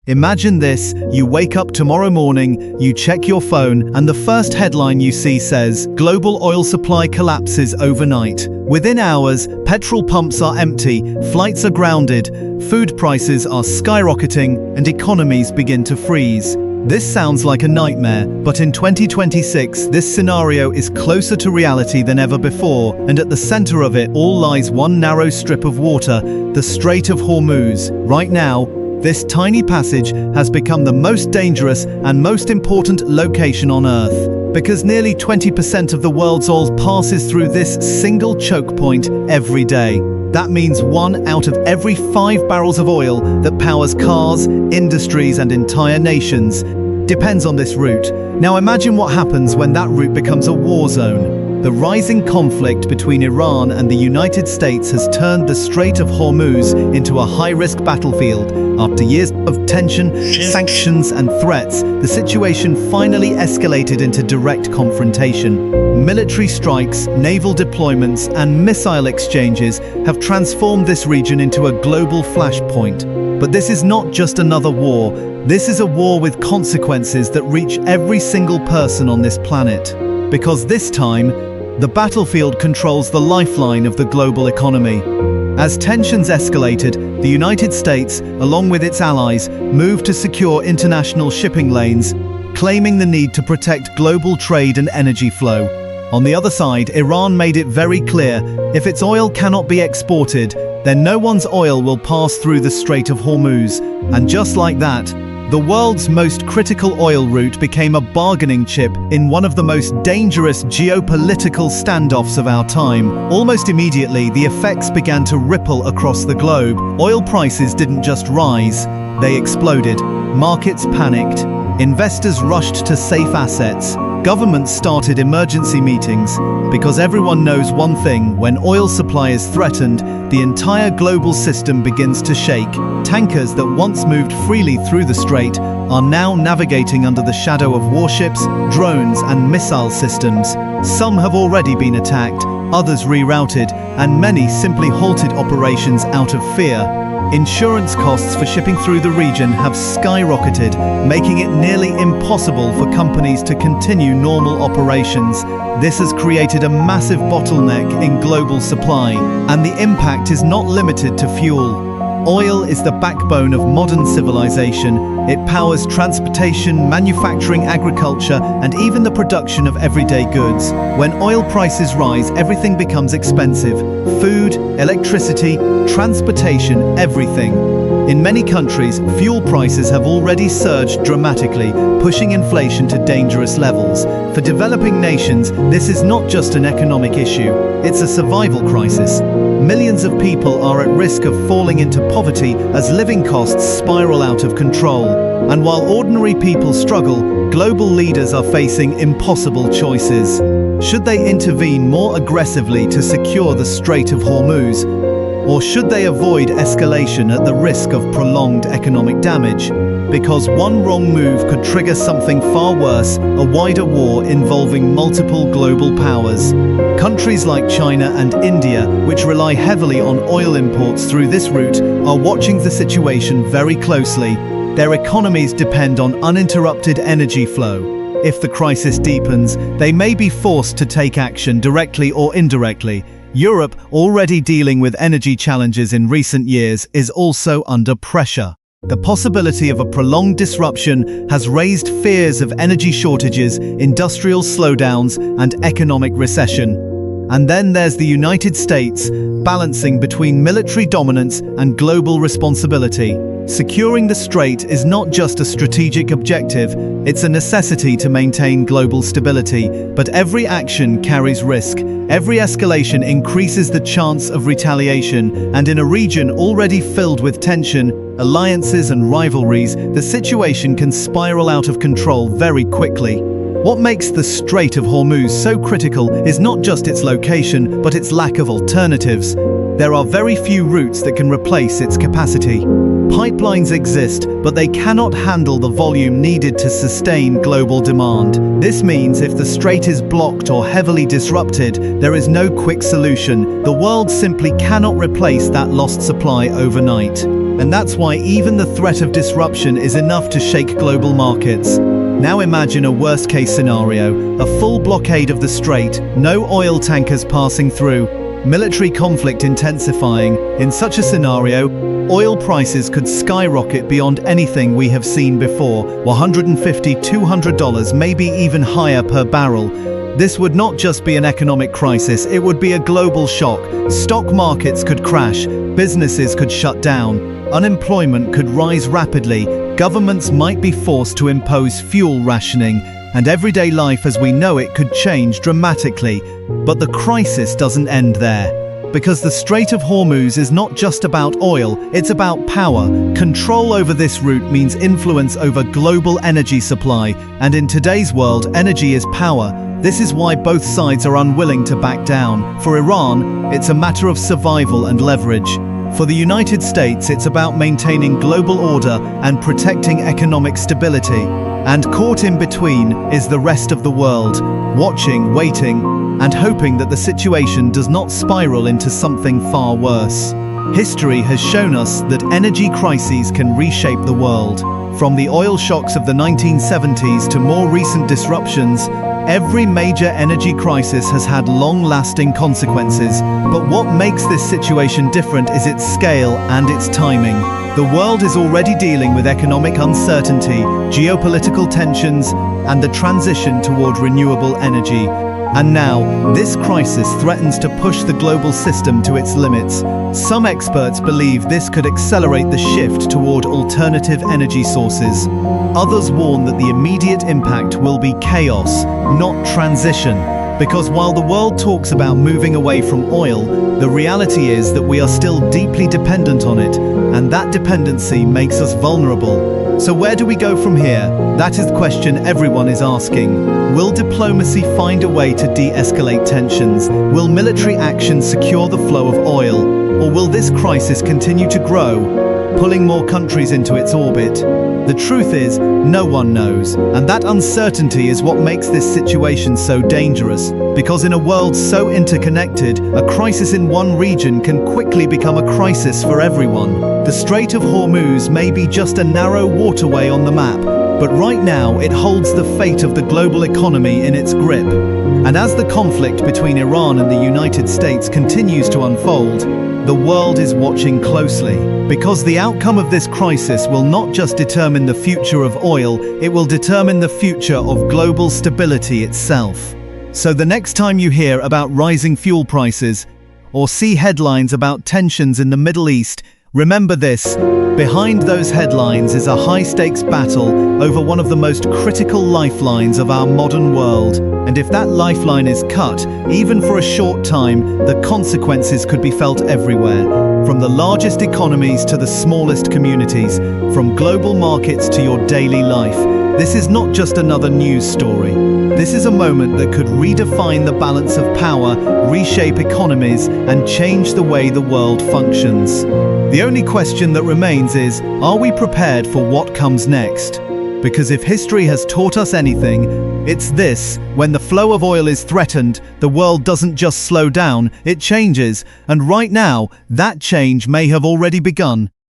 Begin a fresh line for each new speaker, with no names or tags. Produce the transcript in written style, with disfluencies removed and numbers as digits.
Imagine this, you wake up tomorrow morning, you check your phone, and the first headline you see says, "Global oil supply collapses overnight." Within hours, petrol pumps are empty, flights are grounded, food prices are skyrocketing, and economies begin to freeze. This sounds like a nightmare, but in 2026, this scenario is closer to reality than ever before, and at the center of it all lies one narrow strip of water, the Strait of Hormuz. Right now, this tiny passage has become the most dangerous and most important location on Earth, because nearly 20% of the world's oil passes through this single choke point every day. That means 1 out of every 5 barrels of oil that powers cars, industries, and entire nations depends on this route. Now imagine what happens when that route becomes a war zone. The rising conflict between Iran and the United States has turned the Strait of Hormuz into a high-risk battlefield. After years of tension, sanctions, and threats, the situation finally escalated into direct confrontation. Military strikes, naval deployments, and missile exchanges have transformed this region into a global flashpoint. But this is not just another war. This is a war with consequences that reach every single person on this planet. Because this time, the battlefield controls the lifeline of the global economy. As tensions escalated, the United States, along with its allies, moved to secure international shipping lanes, claiming the need to protect global trade and energy flow. On the other side, Iran made it very clear, if its oil cannot be exported, then no one's oil will pass through the Strait of Hormuz. And just like that, the world's most critical oil route became a bargaining chip in one of the most dangerous geopolitical standoffs of our time. Almost immediately, the effects began to ripple across the globe. Oil prices didn't just rise, they exploded. Markets panicked. Investors rushed to safe assets. Governments started emergency meetings, because everyone knows one thing: when oil supply is threatened, the entire global system begins to shake. Tankers that once moved freely through the strait are now navigating under the shadow of warships, drones, and missile systems. Some have already been attacked, others rerouted, and many simply halted operations out of fear. Insurance costs for shipping through the region have skyrocketed, making it nearly impossible for companies to continue normal operations. This has created a massive bottleneck in global supply, and the impact is not limited to fuel. Oil is the backbone of modern civilization. It powers transportation, manufacturing, agriculture, and even the production of everyday goods. When oil prices rise, everything becomes expensive. Food, electricity, transportation, everything. In many countries, fuel prices have already surged dramatically, pushing inflation to dangerous levels. For developing nations, this is not just an economic issue, it's a survival crisis. Millions of people are at risk of falling into poverty as living costs spiral out of control. And while ordinary people struggle, global leaders are facing impossible choices. Should they intervene more aggressively to secure the Strait of Hormuz? Or should they avoid escalation at the risk of prolonged economic damage? Because one wrong move could trigger something far worse, a wider war involving multiple global powers. Countries like China and India, which rely heavily on oil imports through this route, are watching the situation very closely. Their economies depend on uninterrupted energy flow. If the crisis deepens, they may be forced to take action directly or indirectly. Europe, already dealing with energy challenges in recent years, is also under pressure. The possibility of a prolonged disruption has raised fears of energy shortages, industrial slowdowns, and economic recession. And then there's the United States, balancing between military dominance and global responsibility. Securing the strait is not just a strategic objective, it's a necessity to maintain global stability. But every action carries risk. Every escalation increases the chance of retaliation, and in a region already filled with tension, alliances, and rivalries, the situation can spiral out of control very quickly. What makes the Strait of Hormuz so critical is not just its location, but its lack of alternatives. There are very few routes that can replace its capacity. Pipelines exist, but they cannot handle the volume needed to sustain global demand. This means if the strait is blocked or heavily disrupted, there is no quick solution. The world simply cannot replace that lost supply overnight. And that's why even the threat of disruption is enough to shake global markets. Now imagine a worst-case scenario, a full blockade of the strait, no oil tankers passing through, military conflict intensifying. In such a scenario, oil prices could skyrocket beyond anything we have seen before, $150, $200, maybe even higher per barrel. This would not just be an economic crisis, it would be a global shock. Stock markets could crash, businesses could shut down, unemployment could rise rapidly, governments might be forced to impose fuel rationing, and everyday life as we know it could change dramatically. But the crisis doesn't end there. Because the Strait of Hormuz is not just about oil, it's about power. Control over this route means influence over global energy supply, and in today's world, energy is power. This is why both sides are unwilling to back down. For Iran, it's a matter of survival and leverage. For the United States, it's about maintaining global order and protecting economic stability. And caught in between is the rest of the world, watching, waiting, and hoping that the situation does not spiral into something far worse. History has shown us that energy crises can reshape the world. From the oil shocks of the 1970s to more recent disruptions, every major energy crisis has had long-lasting consequences. But what makes this situation different is its scale and its timing. The world is already dealing with economic uncertainty, geopolitical tensions, and the transition toward renewable energy. And now, this crisis threatens to push the global system to its limits. Some experts believe this could accelerate the shift toward alternative energy sources. Others warn that the immediate impact will be chaos, not transition. Because while the world talks about moving away from oil, the reality is that we are still deeply dependent on it, and that dependency makes us vulnerable. So where do we go from here? That is the question everyone is asking. Will diplomacy find a way to de-escalate tensions? Will military action secure the flow of oil? Or will this crisis continue to grow, pulling more countries into its orbit? The truth is, no one knows, and that uncertainty is what makes this situation so dangerous. Because in a world so interconnected, a crisis in one region can quickly become a crisis for everyone. The Strait of Hormuz may be just a narrow waterway on the map, but right now it holds the fate of the global economy in its grip. And as the conflict between Iran and the United States continues to unfold, the world is watching closely. Because the outcome of this crisis will not just determine the future of oil, it will determine the future of global stability itself. So the next time you hear about rising fuel prices, or see headlines about tensions in the Middle East, remember this: behind those headlines is a high-stakes battle over one of the most critical lifelines of our modern world. And if that lifeline is cut, even for a short time, the consequences could be felt everywhere. From the largest economies to the smallest communities, from global markets to your daily life. This is not just another news story. This is a moment that could redefine the balance of power, reshape economies, and change the way the world functions. The only question that remains is, are we prepared for what comes next? Because if history has taught us anything, it's this: when the flow of oil is threatened, the world doesn't just slow down, it changes. And right now, that change may have already begun.